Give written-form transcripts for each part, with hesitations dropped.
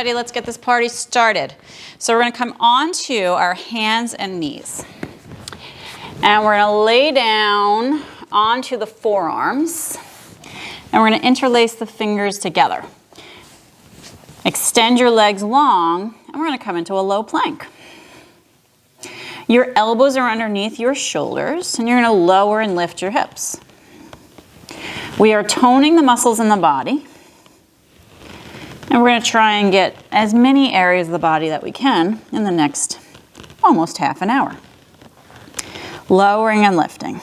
everybody, let's get this party started. So we're gonna come onto our hands and knees. And we're gonna lay down onto the forearms. And we're gonna interlace the fingers together. Extend your legs long, and we're gonna come into a low plank. Your elbows are underneath your shoulders, and you're gonna lower and lift your hips. We are toning the muscles in the body. And we're going to try and get as many areas of the body that we can in the next almost half an hour. Lowering and lifting.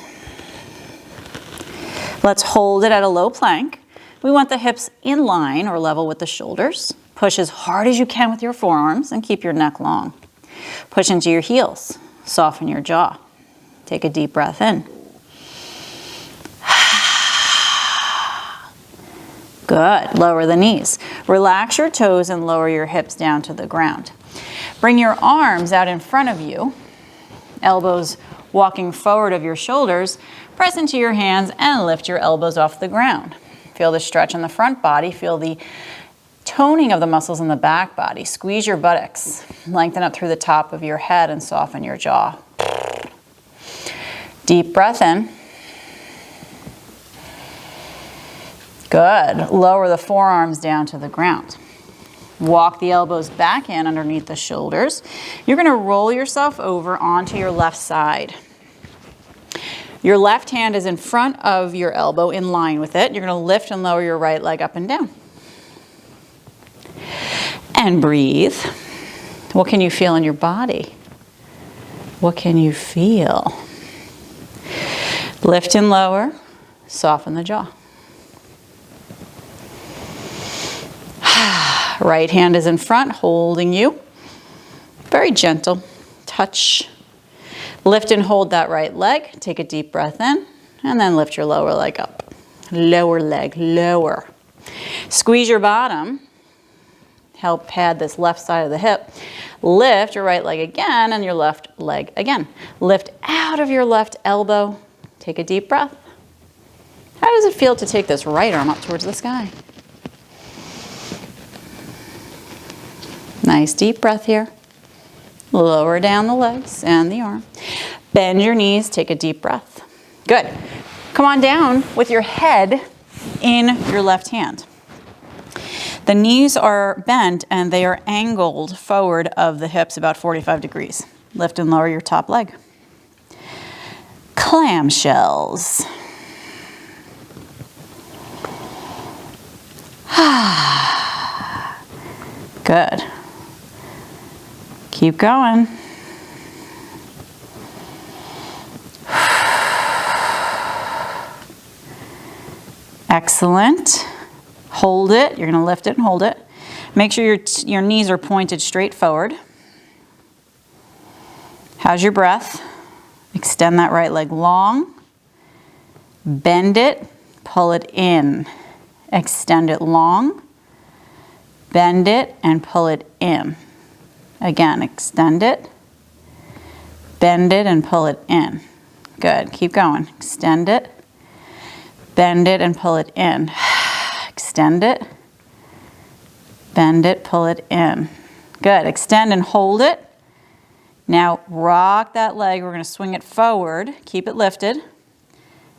Let's hold it at a low plank. We want the hips in line or level with the shoulders. Push as hard as you can with your forearms and keep your neck long. Push into your heels. Soften your jaw. Take a deep breath in. Good. Lower the knees. Relax your toes and lower your hips down to the ground. Bring your arms out in front of you, elbows walking forward of your shoulders. Press into your hands and lift your elbows off the ground. Feel the stretch in the front body. Feel the toning of the muscles in the back body. Squeeze your buttocks. Lengthen up through the top of your head and soften your jaw. Deep breath in. Good. Lower the forearms down to the ground. Walk the elbows back in underneath the shoulders. You're going to roll yourself over onto your left side. Your left hand is in front of your elbow in line with it. You're going to lift and lower your right leg up and down. And breathe. What can you feel in your body? What can you feel? Lift and lower. Soften the jaw. Right hand is in front, holding you. Very gentle. Touch. Lift and hold that right leg. Take a deep breath in, and then lift your lower leg up. Lower leg, lower. Squeeze your bottom. Help pad this left side of the hip. Lift your right leg again, and your left leg again. Lift out of your left elbow. Take a deep breath. How does it feel to take this right arm up towards the sky? Nice deep breath here. Lower down the legs and the arm. Bend your knees, take a deep breath. Good. Come on down with your head in your left hand. The knees are bent and they are angled forward of the hips about 45 degrees. Lift and lower your top leg. Clamshells. Good. Keep going. Excellent. Hold it. You're going to lift it and hold it. Make sure your knees are pointed straight forward. How's your breath? Extend that right leg long. Bend it. Pull it in. Extend it long. Bend it and pull it in. Again, extend it, bend it, and pull it in. Good. Keep going. Extend it, bend it, and pull it in. Extend it, bend it, pull it in. Good. Extend and hold it. Now rock that leg. We're going to swing it forward. Keep it lifted.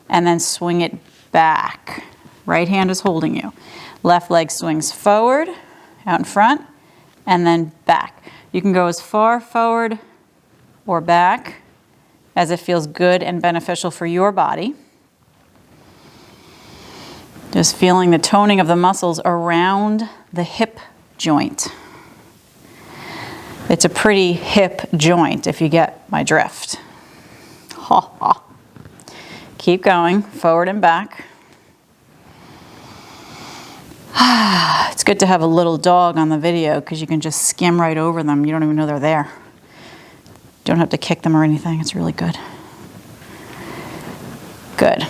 And then swing it back. Right hand is holding you. Left leg swings forward, out in front, and then back. You can go as far forward or back as it feels good and beneficial for your body. Just feeling the toning of the muscles around the hip joint. It's a pretty hip joint if you get my drift. Ha ha. Keep going, forward and back. It's good to have a little dog on the video because you can just skim right over them. You don't even know they're there. You don't have to kick them or anything. It's really good. Good.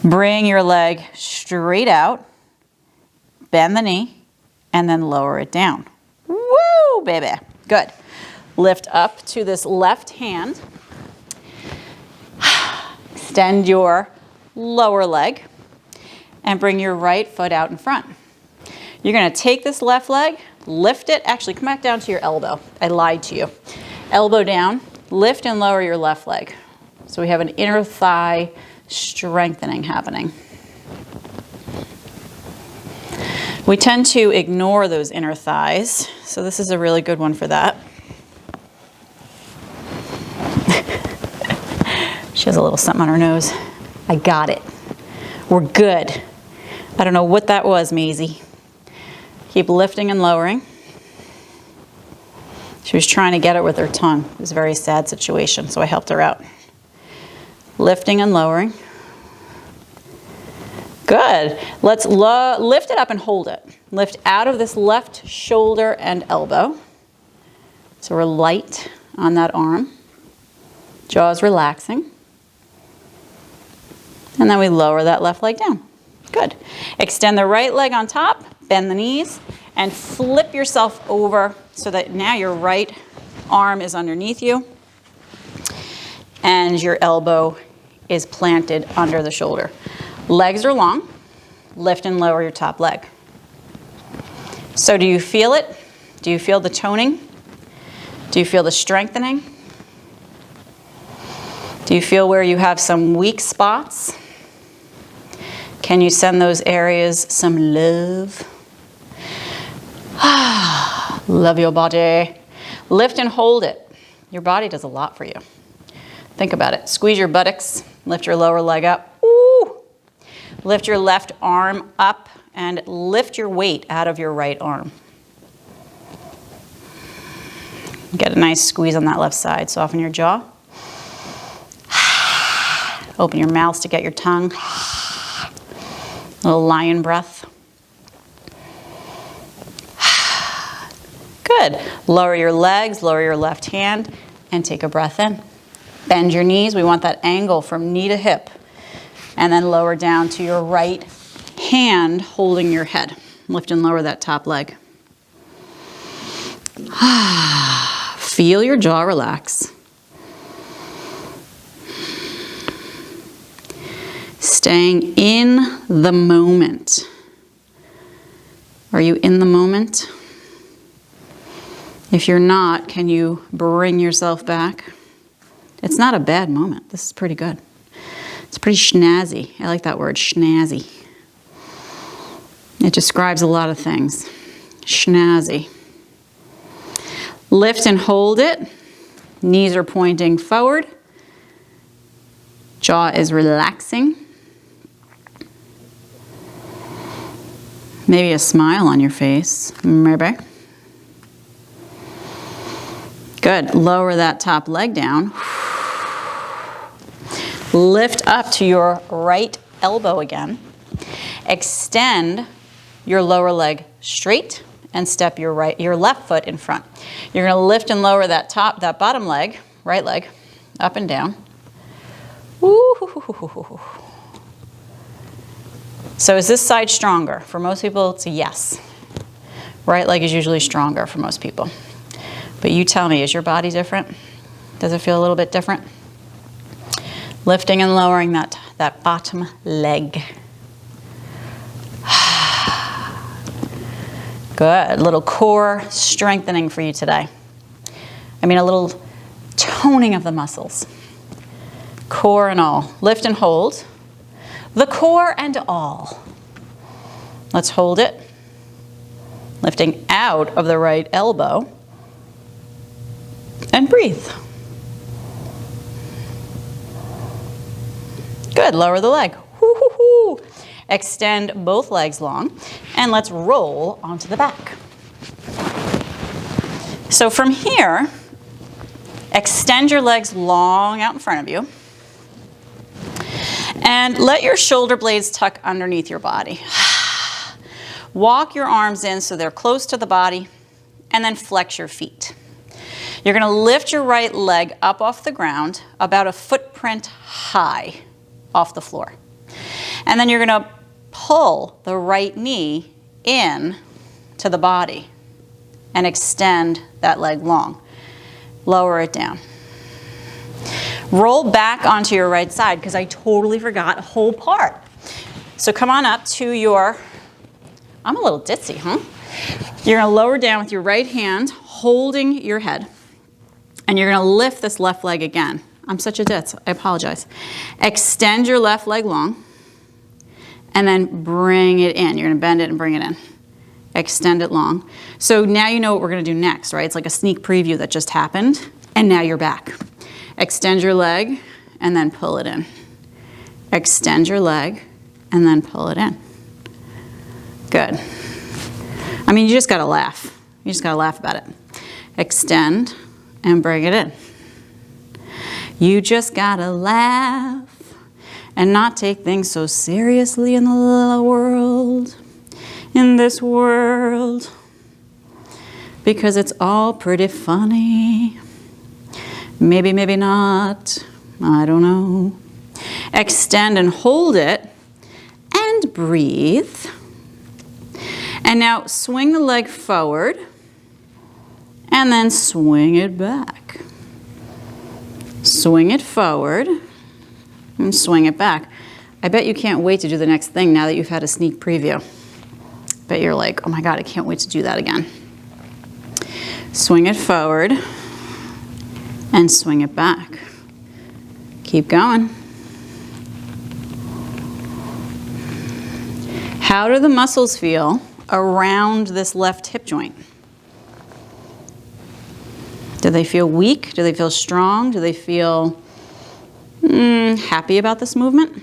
Bring your leg straight out, bend the knee, and then lower it down. Woo, baby. Good. Lift up to this left hand. Extend your lower leg and bring your right foot out in front. You're going to take this left leg, lift it. Actually, come back down to your elbow. I lied to you. Elbow down, lift and lower your left leg. So we have an inner thigh strengthening happening. We tend to ignore those inner thighs, so this is a really good one for that. She has a little something on her nose. I got it. We're good. I don't know what that was, Maisie. Keep lifting and lowering. She was trying to get it with her tongue. It was a very sad situation, so I helped her out. Lifting and lowering. Good. Let's lift it up and hold it. Lift out of this left shoulder and elbow. So we're light on that arm. Jaw's relaxing. And then we lower that left leg down. Good. Extend the right leg on top, bend the knees, and flip yourself over so that now your right arm is underneath you and your elbow is planted under the shoulder. Legs are long. Lift and lower your top leg. So do you feel it? Do you feel the toning? Do you feel the strengthening? Do you feel where you have some weak spots? Can you send those areas some love? Love your body. Lift and hold it. Your body does a lot for you. Think about it. Squeeze your buttocks. Lift your lower leg up. Ooh. Lift your left arm up and lift your weight out of your right arm. Get a nice squeeze on that left side. Soften your jaw. Open your mouth to get your tongue. Little lion breath. Good. Lower your legs, lower your left hand, and take a breath in. Bend your knees. We want that angle from knee to hip. And then lower down to your right hand holding your head. Lift and lower that top leg. Feel your jaw relax. Staying in the moment. Are you in the moment? If you're not, can you bring yourself back? It's not a bad moment. This is pretty good. It's pretty schnazzy. I like that word, schnazzy. It describes a lot of things. Schnazzy. Lift and hold it. Knees are pointing forward. Jaw is relaxing. Maybe a smile on your face. Maybe. Good. Lower that top leg down. Lift up to your right elbow again. Extend your lower leg straight and step your left foot in front. You're going to lift and lower that bottom leg, right leg, up and down. Woo-hoo-hoo-hoo-hoo. So is this side stronger? For most people, it's a yes. Right leg is usually stronger for most people. But you tell me, is your body different? Does it feel a little bit different? Lifting and lowering that bottom leg. Good. Little core strengthening for you today. I mean, a little toning of the muscles. Core and all. Lift and hold. The core and all. Let's hold it. Lifting out of the right elbow. And breathe. Good. Lower the leg. Woo-hoo-hoo. Extend both legs long. And let's roll onto the back. So from here, extend your legs long out in front of you. And let your shoulder blades tuck underneath your body. Walk your arms in so they're close to the body, and then flex your feet. You're going to lift your right leg up off the ground, about a footprint high off the floor. And then you're going to pull the right knee in to the body and extend that leg long. Lower it down. Roll back onto your right side because I totally forgot a whole part. So come on up to your, I'm a little ditzy, huh? You're gonna lower down with your right hand, holding your head, and you're gonna lift this left leg again. I'm such a ditz, I apologize. Extend your left leg long, and then bring it in. You're gonna bend it and bring it in. Extend it long. So now you know what we're gonna do next, right? It's like a sneak preview that just happened, and now you're back. Extend your leg, and then pull it in. Extend your leg, and then pull it in. Good. I mean, you just gotta laugh. You just gotta laugh about it. Extend and bring it in. You just gotta laugh and not take things so seriously in the world, in this world, because it's all pretty funny. Maybe, maybe not. I don't know. Extend and hold it and breathe. And now swing the leg forward and then swing it back. Swing it forward and swing it back. I bet you can't wait to do the next thing now that you've had a sneak preview. Bet you're like, oh my God, I can't wait to do that again. Swing it forward and swing it back. Keep going. How do the muscles feel around this left hip joint? Do they feel weak? Do they feel strong? Do they feel happy about this movement?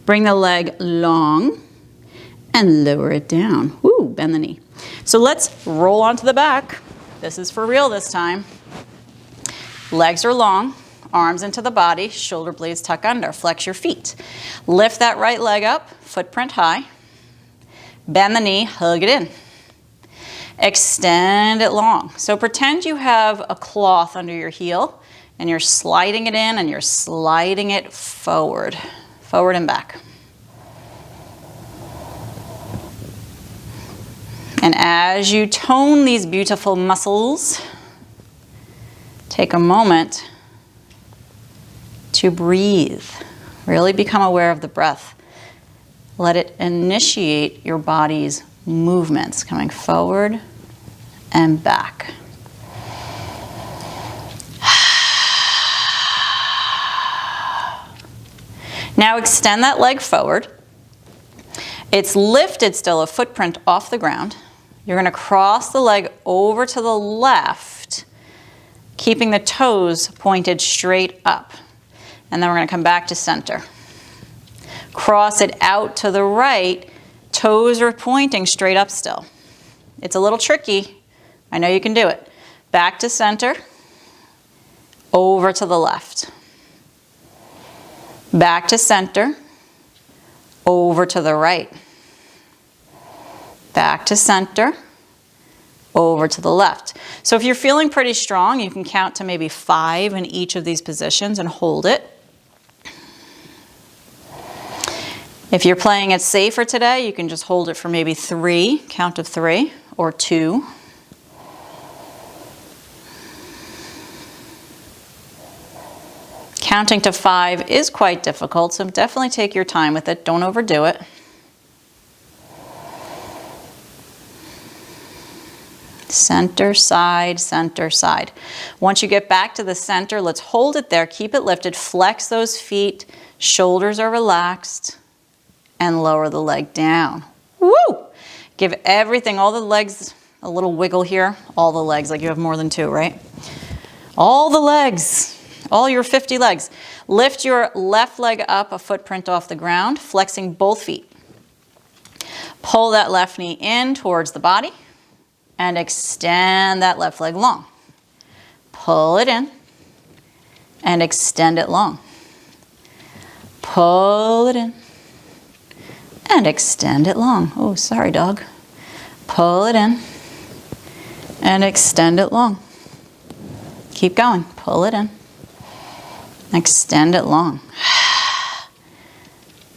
Bring the leg long and lower it down. Woo, bend the knee. So let's roll onto the back. This is for real this time. Legs are long, arms into the body, shoulder blades tuck under. Flex your feet. Lift that right leg up, footprint high. Bend the knee, hug it in. Extend it long. So pretend you have a cloth under your heel and you're sliding it in and you're sliding it forward, forward and back. And as you tone these beautiful muscles, take a moment to breathe. Really become aware of the breath. Let it initiate your body's movements, coming forward and back. Now extend that leg forward. It's lifted still, a footprint off the ground. You're going to cross the leg over to the left, keeping the toes pointed straight up. And then we're going to come back to center. Cross it out to the right. Toes are pointing straight up still. It's a little tricky. I know you can do it. Back to center, over to the left. Back to center, over to the right. Back to center, over to the left. So if you're feeling pretty strong, you can count to maybe 5 in each of these positions and hold it. If you're playing it safer today, you can just hold it for maybe 3, count of 3, or 2. Counting to 5 is quite difficult, so definitely take your time with it. Don't overdo it. Center, side, center, side. Once you get back to the center, let's hold it there. Keep it lifted. Flex those feet. Shoulders are relaxed. And lower the leg down. Woo! Give everything, all the legs, a little wiggle here. All the legs, like you have more than 2, right? All the legs, all your 50 legs. Lift your left leg up a footprint off the ground, flexing both feet. Pull that left knee in towards the body and extend that left leg long. Pull it in and extend it long. Pull it in and extend it long. Oh, sorry, dog. Pull it in and extend it long. Keep going. Pull it in. Extend it long.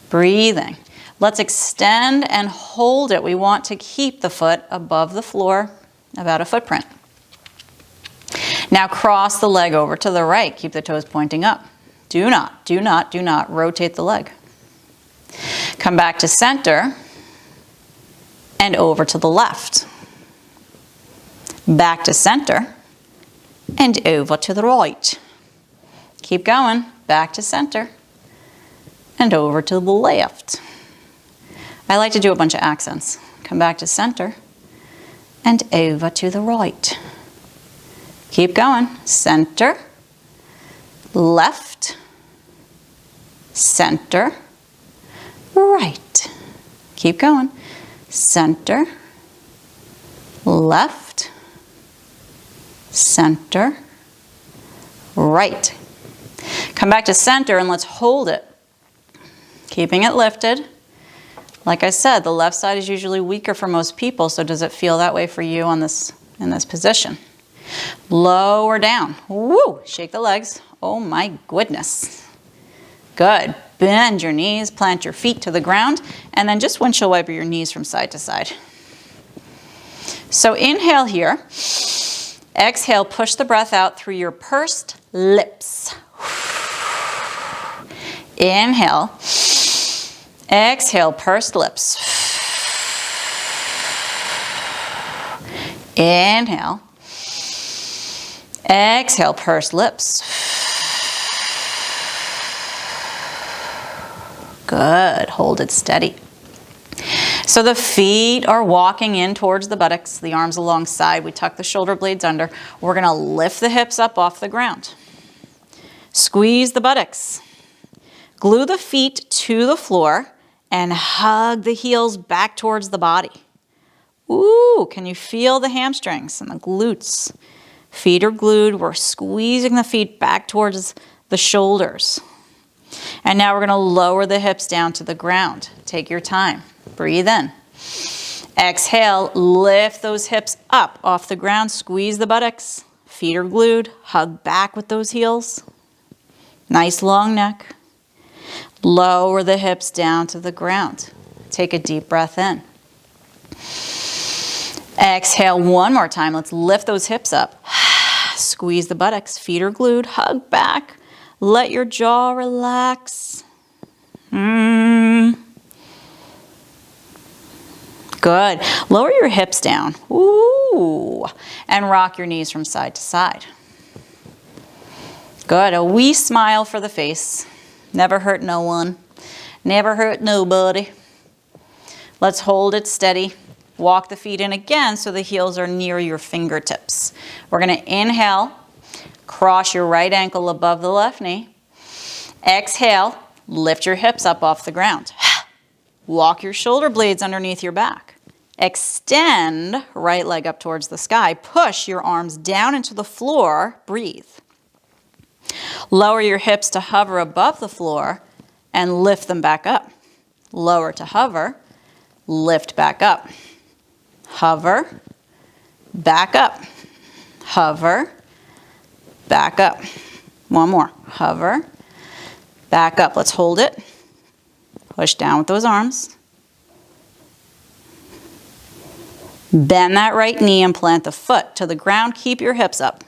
Breathing. Let's extend and hold it. We want to keep the foot above the floor, about a footprint. Now cross the leg over to the right. Keep the toes pointing up. Do not rotate the leg. Come back to center and over to the left. Back to center and over to the right. Keep going, back to center and over to the left. I like to do a bunch of accents. Come back to center and over to the right. Keep going, center, left, center, right. Keep going, center, left, center, right. Come back to center and let's hold it. Keeping it lifted. Like I said, the left side is usually weaker for most people, so does it feel that way for you in this position? Lower down. Woo! Shake the legs. Oh my goodness. Good. Bend your knees, plant your feet to the ground, and then just windshield wiper your knees from side to side. So inhale here. Exhale, push the breath out through your pursed lips. Inhale. Exhale, pursed lips. Inhale. Exhale, pursed lips. Good. Hold it steady. So the feet are walking in towards the buttocks, the arms alongside. We tuck the shoulder blades under. We're going to lift the hips up off the ground. Squeeze the buttocks. Glue the feet to the floor and hug the heels back towards the body. Ooh, can you feel the hamstrings and the glutes? Feet are glued. We're squeezing the feet back towards the shoulders. And now we're going to lower the hips down to the ground. Take your time. Breathe in. Exhale, lift those hips up off the ground. Squeeze the buttocks. Feet are glued. Hug back with those heels. Nice long neck. Lower the hips down to the ground. Take a deep breath in. Exhale one more time. Let's lift those hips up. Squeeze the buttocks. Feet are glued. Hug back. Let your jaw relax. Good. Lower your hips down. Ooh. And rock your knees from side to side. Good. A wee smile for the face. Never hurt no one. Never hurt nobody. Let's hold it steady. Walk the feet in again so the heels are near your fingertips. We're going to inhale. Cross your right ankle above the left knee. Exhale. Lift your hips up off the ground. Walk your shoulder blades underneath your back. Extend right leg up towards the sky. Push your arms down into the floor. Breathe. Lower your hips to hover above the floor and lift them back up. Lower to hover, lift back up. Hover, back up. Hover, back up. One more. Hover, back up. Let's hold it. Push down with those arms. Bend that right knee and plant the foot to the ground. Keep your hips up.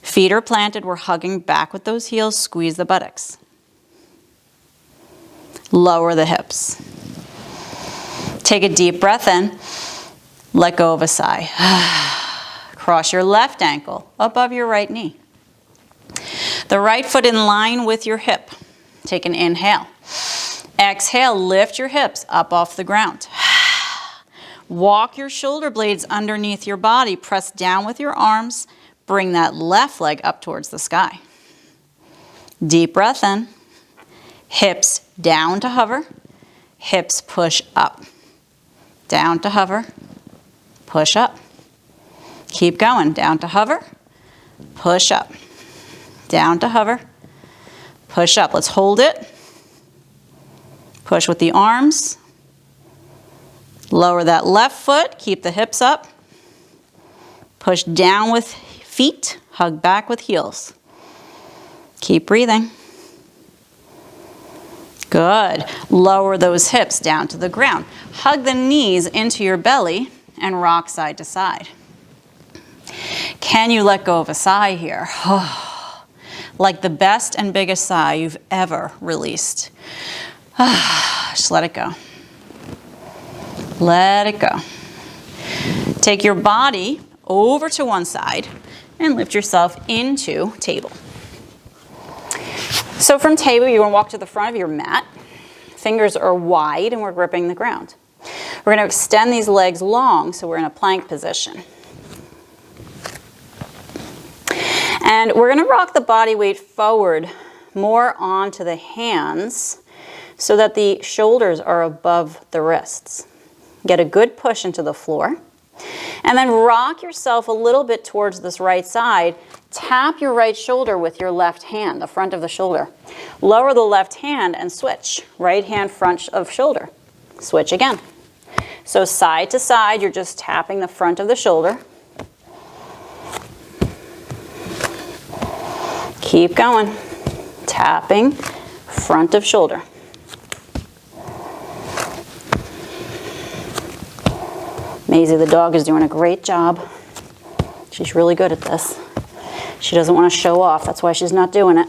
Feet are planted. We're hugging back with those heels. Squeeze the buttocks. Lower the hips. Take a deep breath in. Let go of a sigh. Cross your left ankle above your right knee. The right foot in line with your hip. Take an inhale. Exhale, lift your hips up off the ground. Walk your shoulder blades underneath your body. Press down with your arms. Bring that left leg up towards the sky. Deep breath in. Hips down to hover. Hips push up. Down to hover. Push up. Keep going. Down to hover. Push up. Down to hover. Push up. Let's hold it. Push with the arms. Lower that left foot. Keep the hips up. Push down with feet. Hug back with heels. Keep breathing. Good. Lower those hips down to the ground. Hug the knees into your belly and rock side to side. Can you let go of a sigh here? Like the best and biggest sigh you've ever released. Just let it go. Let it go. Take your body over to one side and lift yourself into table. So from table, you're going to walk to the front of your mat. Fingers are wide and we're gripping the ground. We're going to extend these legs long so we're in a plank position. And we're going to rock the body weight forward more onto the hands so that the shoulders are above the wrists. Get a good push into the floor. And then rock yourself a little bit towards this right side. Tap your right shoulder with your left hand, the front of the shoulder. Lower the left hand and switch. Right hand front of shoulder. Switch again. So side to side, you're just tapping the front of the shoulder. Keep going. Tapping front of shoulder. Maisie the dog is doing a great job. She's really good at this. She doesn't want to show off. That's why she's not doing it.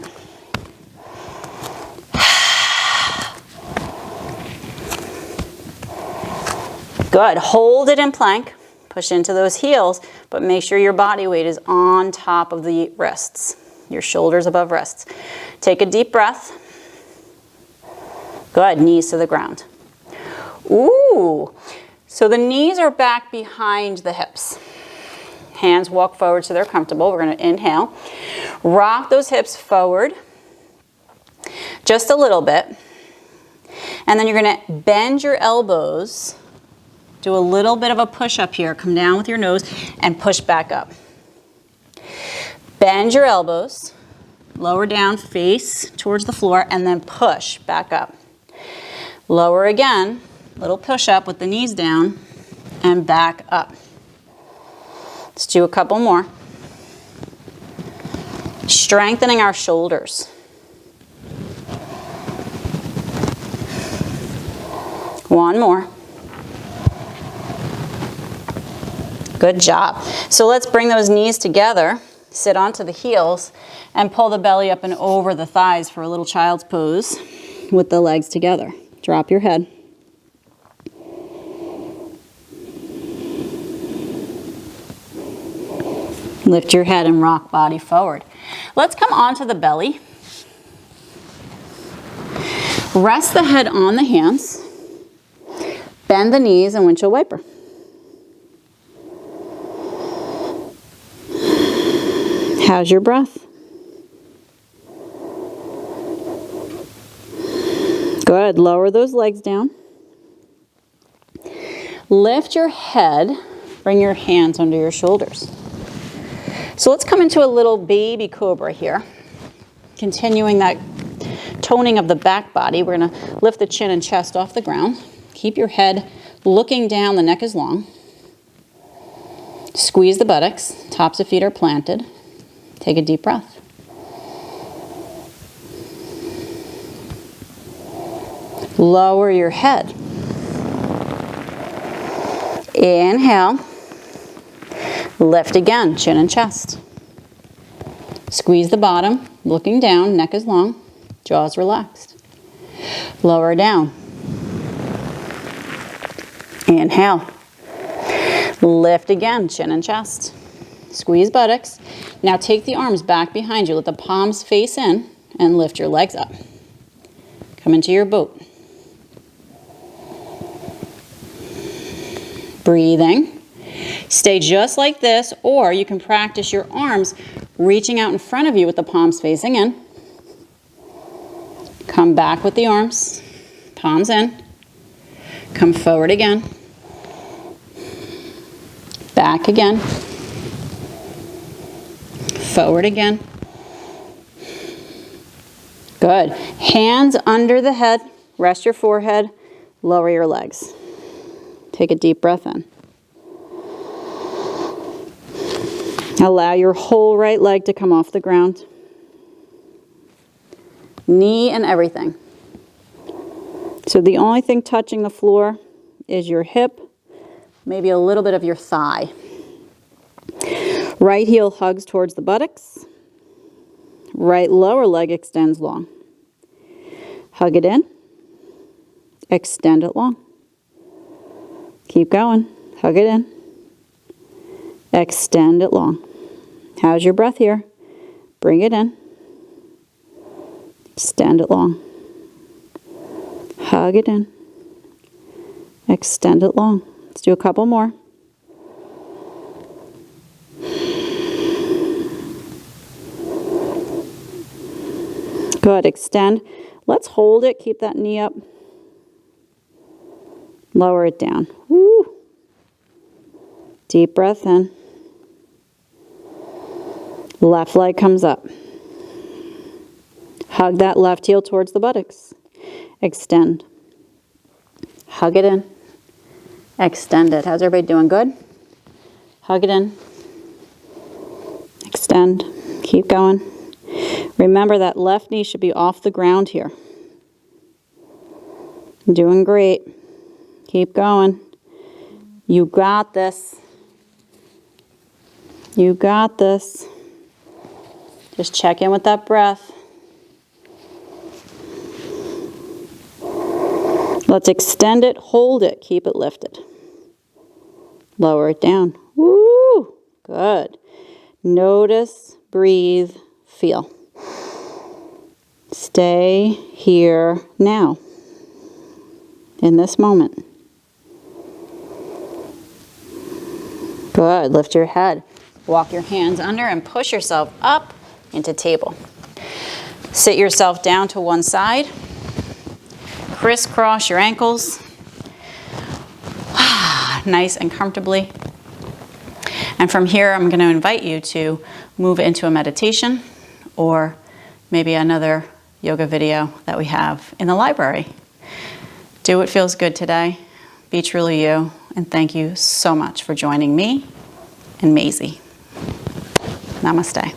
Good. Hold it in plank. Push into those heels, but make sure your body weight is on top of the wrists. Your shoulders above wrists. Take a deep breath. Good. Knees to the ground. Ooh. So the knees are back behind the hips. Hands walk forward so they're comfortable. We're going to inhale. Rock those hips forward just a little bit. And then you're going to bend your elbows. Do a little bit of a push up here. Come down with your nose and push back up. Bend your elbows. Lower down, face towards the floor, and then push back up. Lower again. Little push up with the knees down and back up. Let's do a couple more. Strengthening our shoulders. One more. Good job. So let's bring those knees together, sit onto the heels, and pull the belly up and over the thighs for a little child's pose with the legs together. Drop your head. Lift your head and rock body forward. Let's come onto the belly. Rest the head on the hands. Bend the knees and windshield wiper. How's your breath? Good. Lower those legs down. Lift your head. Bring your hands under your shoulders. So let's come into a little baby cobra here. Continuing that toning of the back body. We're going to lift the chin and chest off the ground. Keep your head looking down. The neck is long. Squeeze the buttocks. Tops of feet are planted. Take a deep breath. Lower your head. Inhale. Lift again, chin and chest. Squeeze the bottom, looking down, neck is long, jaws relaxed. Lower down. Inhale. Lift again, chin and chest. Squeeze buttocks. Now take the arms back behind you. Let the palms face in and lift your legs up. Come into your boat. Breathing. Stay just like this, or you can practice your arms reaching out in front of you with the palms facing in. Come back with the arms, palms in. Come forward again. Back again. Forward again. Good. Hands under the head. Rest your forehead. Lower your legs. Take a deep breath in. Allow your whole right leg to come off the ground. Knee and everything. So the only thing touching the floor is your hip, maybe a little bit of your thigh. Right heel hugs towards the buttocks. Right lower leg extends long. Hug it in. Extend it long. Keep going. Hug it in. Extend it long. How's your breath here? Bring it in. Extend it long. Hug it in. Extend it long. Let's do a couple more. Good. Extend. Let's hold it. Keep that knee up. Lower it down. Woo. Deep breath in. Left leg comes up. Hug that left heel towards the buttocks. Extend. Hug it in. Extend it. How's everybody doing? Good? Hug it in. Extend. Keep going. Remember that left knee should be off the ground here. Doing great. Keep going. You got this. You got this. Just check in with that breath. Let's extend it, hold it, keep it lifted. Lower it down. Woo! Good. Notice, breathe, feel. Stay here now, in this moment. Good. Lift your head. Walk your hands under and push yourself up into table. Sit yourself down to one side. Crisscross your ankles. Nice and comfortably. And from here, I'm going to invite you to move into a meditation or maybe another yoga video that we have in the library. Do what feels good today. Be truly you. And thank you so much for joining me and Maisie. Namaste.